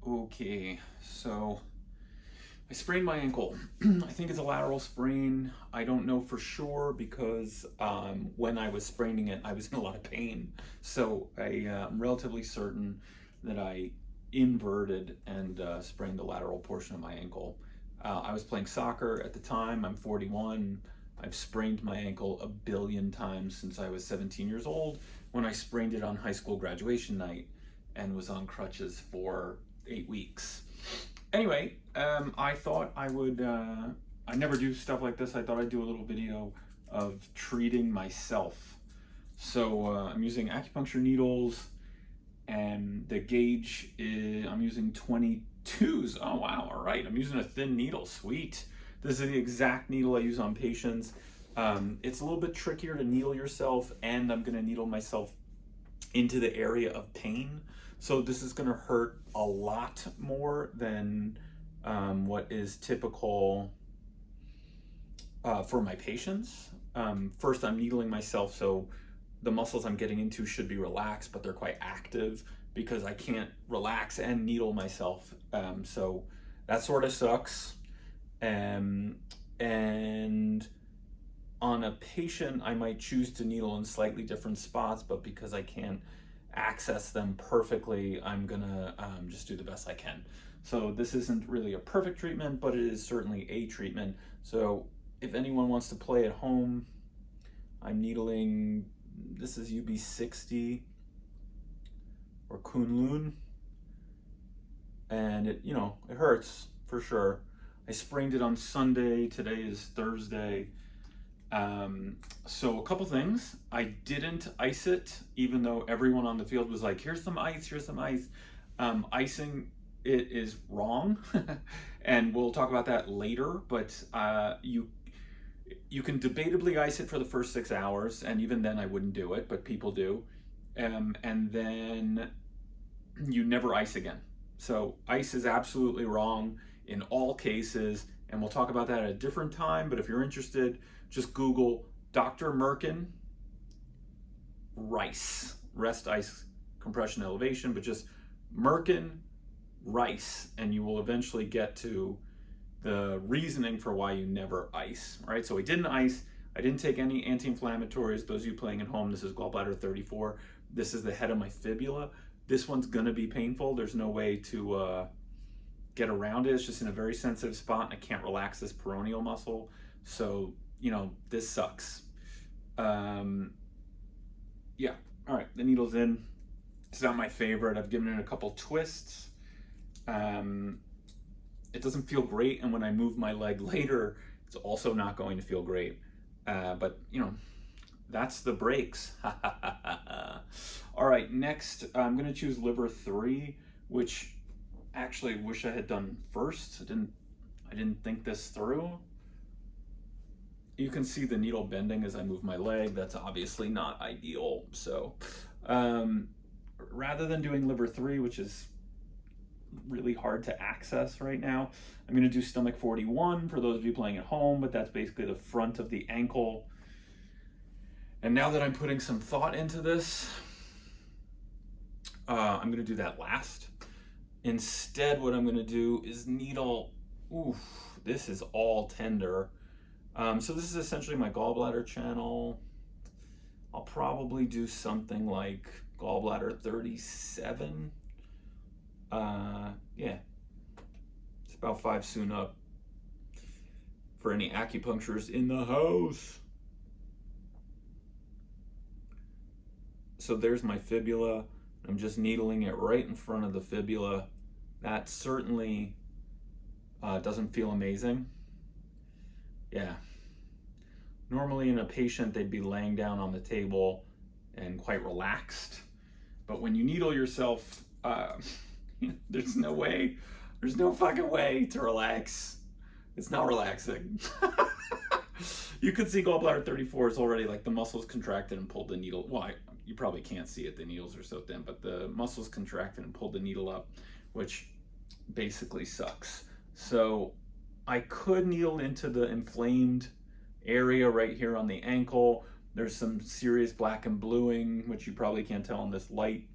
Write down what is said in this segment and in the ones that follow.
Okay, so I sprained my ankle. I think it's a lateral sprain. I don't know for sure because when I was spraining it, I was in a lot of pain. So I'm relatively certain that I inverted and sprained the lateral portion of my ankle. I was playing soccer at the time. I'm 41. I've sprained my ankle a billion times since I was 17 years old when I sprained it on high school graduation night and was on crutches for 8 weeks. Anyway, I thought I would, I never do stuff like this. I thought I'd do a little video of treating myself. So I'm using acupuncture needles, and the gauge is, I'm using 22s. Oh wow, all right. I'm using a thin needle, sweet. This is the exact needle I use on patients. It's a little bit trickier to needle yourself, and I'm gonna needle myself into the area of pain. So this is going to hurt a lot more than what is typical for my patients. First, I'm needling myself, so the muscles I'm getting into should be relaxed, but they're quite active because I can't relax and needle myself. So that sort of sucks. And on a patient, I might choose to needle in slightly different spots, but because I can't access them perfectly, I'm gonna just do the best I can. So this isn't really a perfect treatment, but it is certainly a treatment. So if anyone wants to play at home, I'm needling, this is UB60 or Kunlun, and it hurts for sure. I sprained it on Sunday. Today is Thursday. So a couple things. I didn't ice it, even though everyone on the field was like, here's some ice, here's some ice. Icing it is wrong. And we'll talk about that later, but you can debatably ice it for the first 6 hours, and even then I wouldn't do it, but people do. And then you never ice again. So ice is absolutely wrong in all cases, and we'll talk about that at a different time, but if you're interested, just Google Dr. Merkin rice, rest ice compression elevation, but just Merkin rice, and you will eventually get to the reasoning for why you never ice, right? So I didn't ice, I didn't take any anti-inflammatories. Those of you playing at home, this is gallbladder 34. This is the head of my fibula. This one's gonna be painful. There's no way to get around it. It's just in a very sensitive spot, and I can't relax this peroneal muscle. So, this sucks. Yeah, all right, the needle's in. It's not my favorite. I've given it a couple twists. It doesn't feel great, and when I move my leg later, it's also not going to feel great. But, that's the breaks. All right, next, I'm gonna choose liver 3, which actually wish I had done first. I didn't think this through. You can see the needle bending as I move my leg. That's obviously not ideal. So rather than doing liver 3, which is really hard to access right now, I'm going to do stomach 41 for those of you playing at home, but that's basically the front of the ankle. And now that I'm putting some thought into this, I'm going to do that last. Instead, what I'm going to do is needle. Oof, this is all tender. So this is essentially my gallbladder channel. I'll probably do something like gallbladder 37. Yeah, it's about 5 soon up for any acupuncturists in the house. So there's my fibula. I'm just needling it right in front of the fibula. That certainly doesn't feel amazing. Yeah. Normally in a patient, they'd be laying down on the table and quite relaxed. But when you needle yourself, there's no fucking way to relax. It's not relaxing. You could see gallbladder 34 is already like the muscles contracted and pulled the needle. Well, you probably can't see it, the needles are so thin, but the muscles contracted and pulled the needle up, which basically sucks. So I could needle into the inflamed area right here on the ankle. There's some serious black and bluing, which you probably can't tell in this light.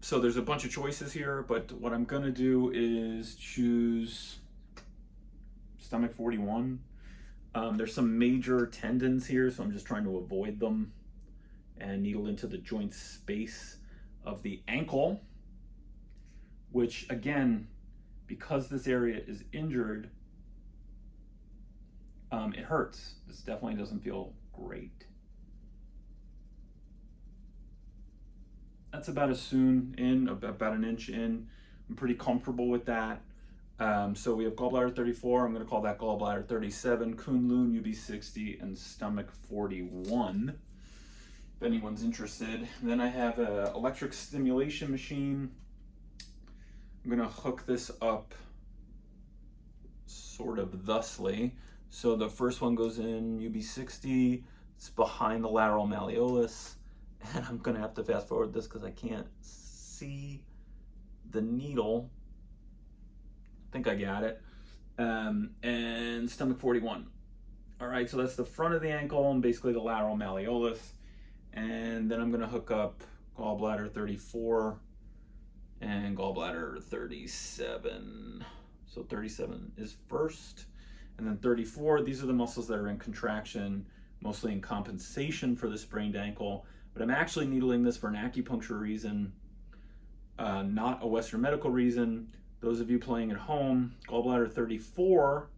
So there's a bunch of choices here, but what I'm gonna do is choose stomach 41. There's some major tendons here, so I'm just trying to avoid them and needle into the joint space of the ankle, which again, because this area is injured, it hurts. This definitely doesn't feel great. That's about as soon in, about an inch in. I'm pretty comfortable with that. So we have gallbladder 34, I'm gonna call that gallbladder 37, Kunlun UB60, and stomach 41, if anyone's interested. Then I have an electric stimulation machine. I'm gonna hook this up sort of thusly. So the first one goes in UB60, it's behind the lateral malleolus, and I'm gonna have to fast forward this because I can't see the needle. I think I got it. And stomach 41. All right, so that's the front of the ankle and basically the lateral malleolus. And then I'm gonna hook up gallbladder 34 and gallbladder 37. So 37 is first, and then 34, these are the muscles that are in contraction, mostly in compensation for the sprained ankle. But I'm actually needling this for an acupuncture reason, not a Western medical reason. Those of you playing at home, gallbladder 34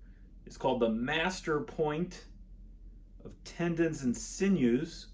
is called the master point of tendons and sinews.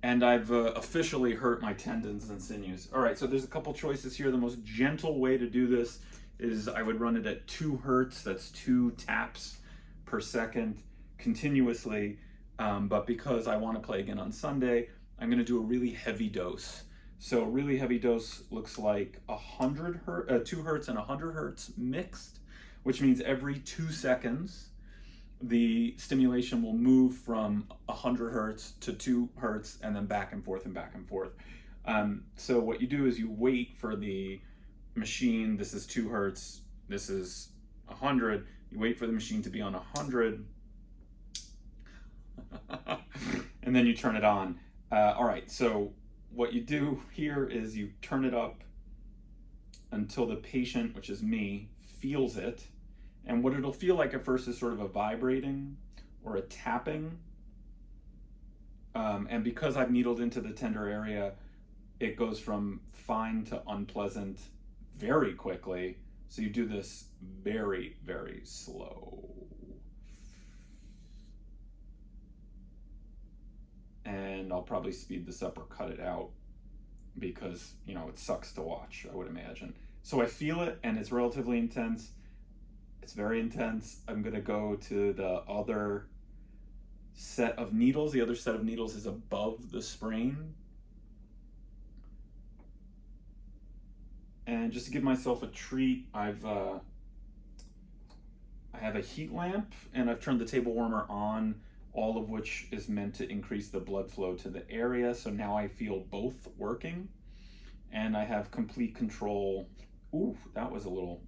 And I've officially hurt my tendons and sinews. All right, so there's a couple choices here. The most gentle way to do this is I would run it at 2 hertz. That's 2 taps per second continuously. But because I want to play again on Sunday, I'm going to do a really heavy dose. So a really heavy dose looks like 2 hertz and 100 hertz mixed, which means every 2 seconds, the stimulation will move from 100 hertz to 2 hertz and then back and forth and back and forth. So what you do is you wait for the machine. This is 2 hertz. This is 100. You wait for the machine to be on 100. And then you turn it on. All right, so what you do here is you turn it up until the patient, which is me, feels it. And what it'll feel like at first is sort of a vibrating or a tapping. And because I've needled into the tender area, it goes from fine to unpleasant very quickly. So you do this very, very slow. And I'll probably speed this up or cut it out because, you know, it sucks to watch, I would imagine. So I feel it and it's relatively intense. It's very intense. I'm gonna go to the other set of needles. The other set of needles is above the sprain. And just to give myself a treat, I have a heat lamp and I've turned the table warmer on, all of which is meant to increase the blood flow to the area. So now I feel both working and I have complete control. Ooh, that was went a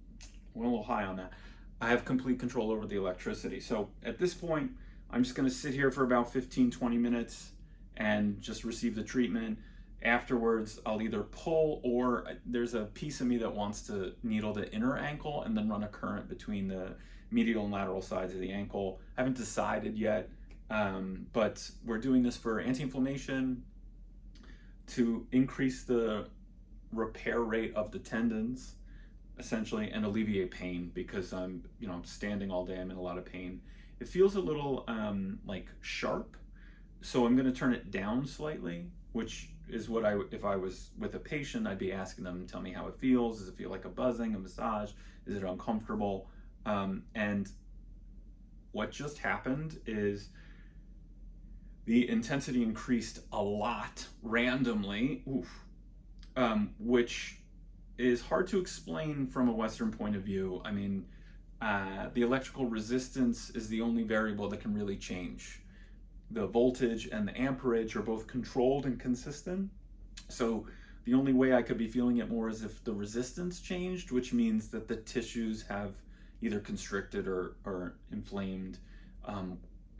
little high on that. I have complete control over the electricity. So at this point, I'm just gonna sit here for about 15-20 minutes and just receive the treatment. Afterwards, I'll either pull or there's a piece of me that wants to needle the inner ankle and then run a current between the medial and lateral sides of the ankle. I haven't decided yet, but we're doing this for anti-inflammation, to increase the repair rate of the tendons, essentially, and alleviate pain because I'm standing all day. I'm in a lot of pain. It feels a little like sharp, so I'm going to turn it down slightly, which is what if I was with a patient, I'd be asking them to tell me how it feels. Does it feel like a buzzing, a massage? Is it uncomfortable? And what just happened is the intensity increased a lot randomly, which is hard to explain from a Western point of view. I mean, the electrical resistance is the only variable that can really change. The voltage and the amperage are both controlled and consistent. So the only way I could be feeling it more is if the resistance changed, which means that the tissues have either constricted or inflamed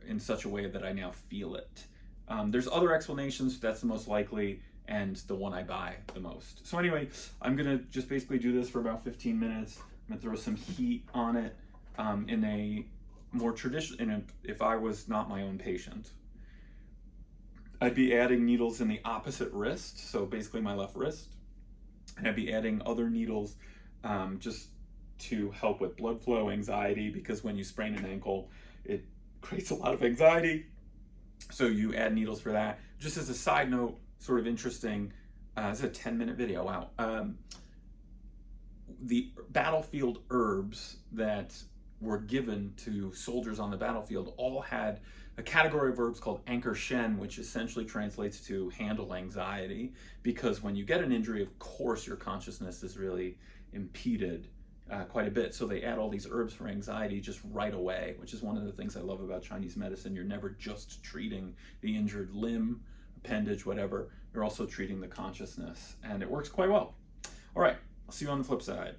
in such a way that I now feel it. There's other explanations, that's the most likely, and the one I buy the most. So anyway, I'm gonna just basically do this for about 15 minutes. I'm gonna throw some heat on it in a more traditional, if I was not my own patient, I'd be adding needles in the opposite wrist, so basically my left wrist, and I'd be adding other needles just to help with blood flow, anxiety, because when you sprain an ankle, it creates a lot of anxiety. So you add needles for that. Just as a side note, sort of interesting, this is a 10-minute video, wow. The battlefield herbs that were given to soldiers on the battlefield all had a category of herbs called anchor shen, which essentially translates to handle anxiety, because when you get an injury, of course, your consciousness is really impeded quite a bit. So they add all these herbs for anxiety just right away, which is one of the things I love about Chinese medicine. You're never just treating the injured limb, appendage, whatever. You're also treating the consciousness, and it works quite well. All right, I'll see you on the flip side.